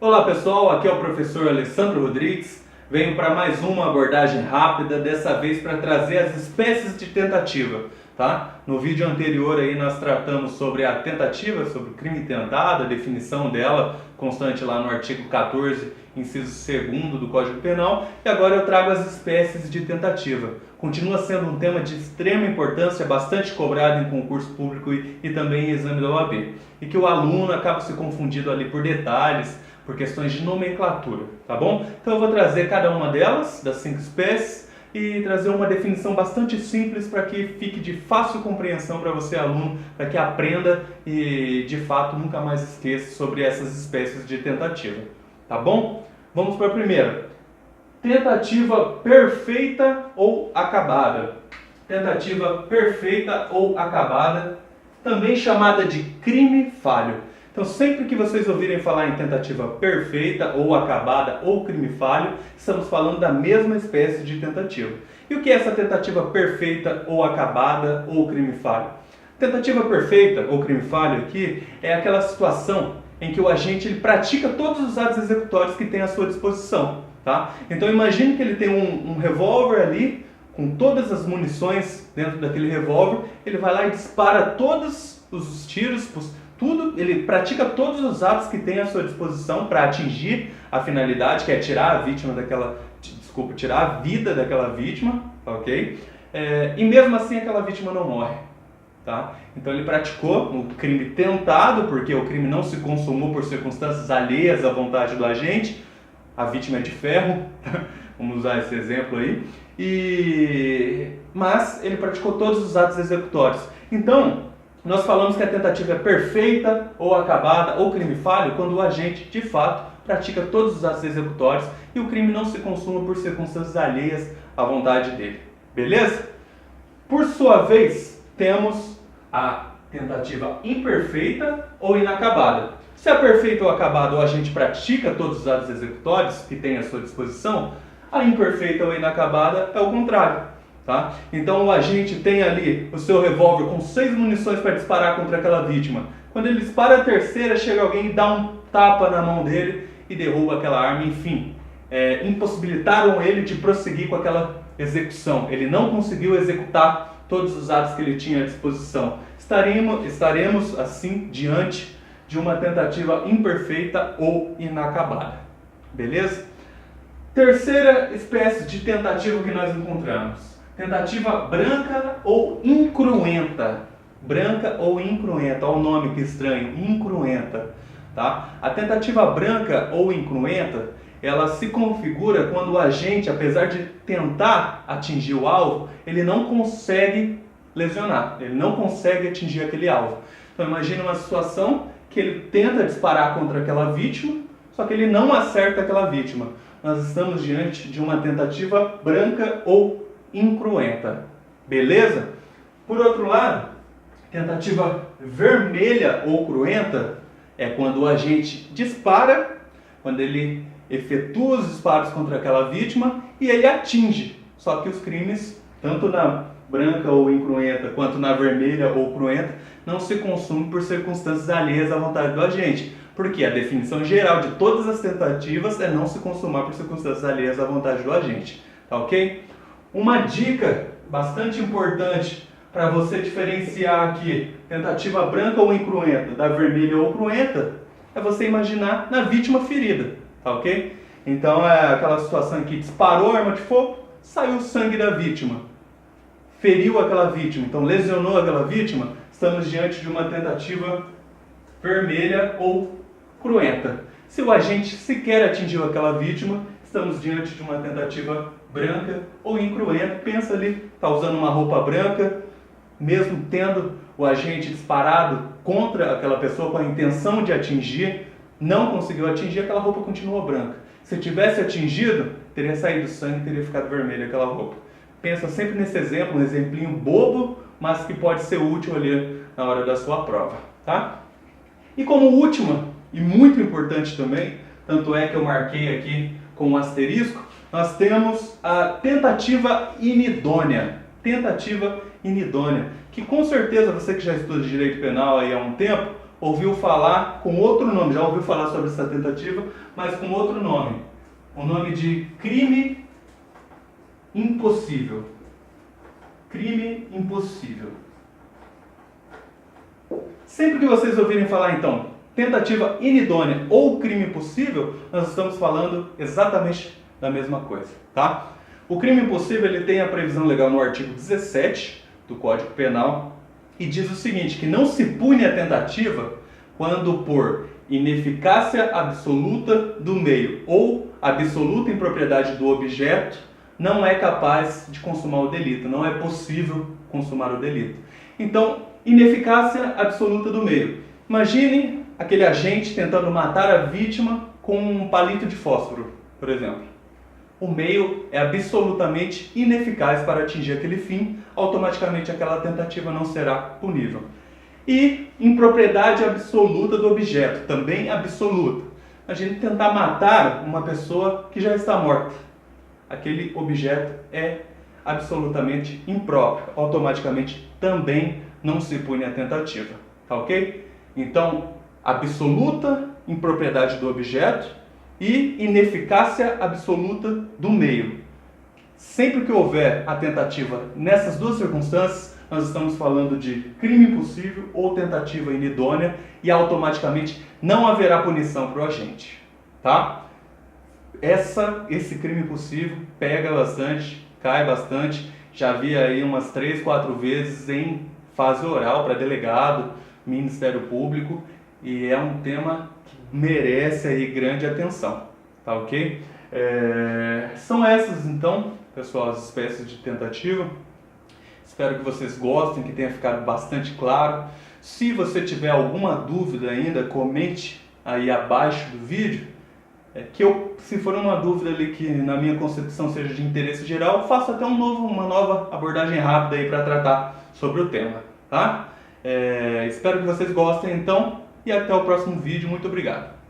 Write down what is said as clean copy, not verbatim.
Olá pessoal, aqui é o professor Alessandro Rodrigues. Venho para mais uma abordagem rápida, dessa vez para trazer as espécies de tentativa, tá? No vídeo anterior aí nós tratamos sobre a tentativa, sobre o crime tentado, a definição dela, constante lá no artigo 14, inciso 2º do Código Penal, e agora eu trago as espécies de tentativa. Continua sendo um tema de extrema importância, bastante cobrado em concurso público e também em exame da OAB, e que o aluno acaba se confundindo ali por detalhes, por questões de nomenclatura, tá bom? Então eu vou trazer cada uma delas, das 5 espécies, e trazer uma definição bastante simples para que fique de fácil compreensão para você, aluno, para que aprenda e de fato nunca mais esqueça sobre essas espécies de tentativa, tá bom? Vamos para a primeira. Tentativa perfeita ou acabada. Tentativa perfeita ou acabada, também chamada de crime falho. Então, sempre que vocês ouvirem falar em tentativa perfeita ou acabada ou crime falho, estamos falando da mesma espécie de tentativa. E o que é essa tentativa perfeita ou acabada ou crime falho? Tentativa perfeita ou crime falho aqui é aquela situação em que o agente ele pratica todos os atos executórios que tem à sua disposição, tá? Então, imagine que ele tem um revólver ali, com todas as munições dentro daquele revólver, ele vai lá e dispara todos os tiros, tudo, ele pratica todos os atos que tem à sua disposição para atingir a finalidade, que é tirar a vítima tirar a vida daquela vítima, ok? E mesmo assim aquela vítima não morre, tá? Então ele praticou um crime tentado, porque o crime não se consumou por circunstâncias alheias à vontade do agente, a vítima é de ferro, vamos usar esse exemplo aí, mas ele praticou todos os atos executórios. Então, nós falamos que a tentativa é perfeita ou acabada ou crime falho quando o agente, de fato, pratica todos os atos executórios e o crime não se consuma por circunstâncias alheias à vontade dele. Beleza? Por sua vez, temos a tentativa imperfeita ou inacabada. Se é perfeita ou acabada, o agente pratica todos os atos executórios que tem à sua disposição, a imperfeita ou inacabada é o contrário. Tá? Então o agente tem ali o seu revólver com 6 munições para disparar contra aquela vítima. Quando ele dispara a terceira, chega alguém e dá um tapa na mão dele e derruba aquela arma. Enfim, impossibilitaram ele de prosseguir com aquela execução. Ele não conseguiu executar todos os atos que ele tinha à disposição. Estaremos assim diante de uma tentativa imperfeita ou inacabada. Beleza? Terceira espécie de tentativa que nós encontramos. Tentativa branca ou incruenta. Branca ou incruenta. Olha o nome que estranho. Incruenta. Tá? A tentativa branca ou incruenta, ela se configura quando o agente, apesar de tentar atingir o alvo, ele não consegue lesionar. Ele não consegue atingir aquele alvo. Então imagine uma situação que ele tenta disparar contra aquela vítima, só que ele não acerta aquela vítima. Nós estamos diante de uma tentativa branca ou incruenta. Beleza? Por outro lado, tentativa vermelha ou cruenta é quando o agente dispara, quando ele efetua os disparos contra aquela vítima e ele atinge. Só que os crimes, tanto na branca ou incruenta, quanto na vermelha ou cruenta, não se consumem por circunstâncias alheias à vontade do agente. Porque a definição geral de todas as tentativas é não se consumar por circunstâncias alheias à vontade do agente. Tá ok? Uma dica bastante importante para você diferenciar aqui tentativa branca ou incruenta da vermelha ou cruenta é você imaginar na vítima ferida. Tá ok? Então é aquela situação em que disparou a arma de fogo, saiu o sangue da vítima, feriu aquela vítima, então lesionou aquela vítima, estamos diante de uma tentativa vermelha ou cruenta. Se o agente sequer atingiu aquela vítima, estamos diante de uma tentativa branca ou incruenta. Pensa ali, está usando uma roupa branca, mesmo tendo o agente disparado contra aquela pessoa com a intenção de atingir, não conseguiu atingir, aquela roupa continuou branca. Se tivesse atingido, teria saído sangue, teria ficado vermelha aquela roupa. Pensa sempre nesse exemplo, um exemplinho bobo, mas que pode ser útil ali na hora da sua prova, tá? E como última, e muito importante também, tanto é que eu marquei aqui com um asterisco, nós temos a tentativa inidônea. Tentativa inidônea, que com certeza você que já estuda direito penal aí há um tempo, ouviu falar com outro nome, já ouviu falar sobre essa tentativa, mas com outro nome. O nome de crime impossível. Crime impossível. Sempre que vocês ouvirem falar, então, tentativa inidônea ou crime impossível, nós estamos falando exatamente da mesma coisa, tá? O crime impossível, ele tem a previsão legal no artigo 17 do Código Penal e diz o seguinte, que não se pune a tentativa quando por ineficácia absoluta do meio ou absoluta impropriedade do objeto não é capaz de consumar o delito, não é possível consumar o delito. Então, ineficácia absoluta do meio. Imagine aquele agente tentando matar a vítima com um palito de fósforo, por exemplo. O meio é absolutamente ineficaz para atingir aquele fim, automaticamente aquela tentativa não será punível. E impropriedade absoluta do objeto, também absoluta. Imagine tentar matar uma pessoa que já está morta. Aquele objeto é absolutamente impróprio, automaticamente também não se pune a tentativa, tá ok? Então, absoluta impropriedade do objeto e ineficácia absoluta do meio. Sempre que houver a tentativa nessas duas circunstâncias, nós estamos falando de crime impossível ou tentativa inidônea e automaticamente não haverá punição para o agente, tá? Esse crime impossível pega bastante, cai bastante, já vi aí umas 3, 4 vezes em fase oral para delegado, Ministério Público, e é um tema que merece aí grande atenção, tá ok? São essas então, pessoal, as espécies de tentativa. Espero que vocês gostem, que tenha ficado bastante claro. Se você tiver alguma dúvida ainda, comente aí abaixo do vídeo, se for uma dúvida ali que na minha concepção seja de interesse geral, eu faço até uma nova abordagem rápida aí para tratar sobre o tema, tá? Espero que vocês gostem então e até o próximo vídeo. Muito obrigado.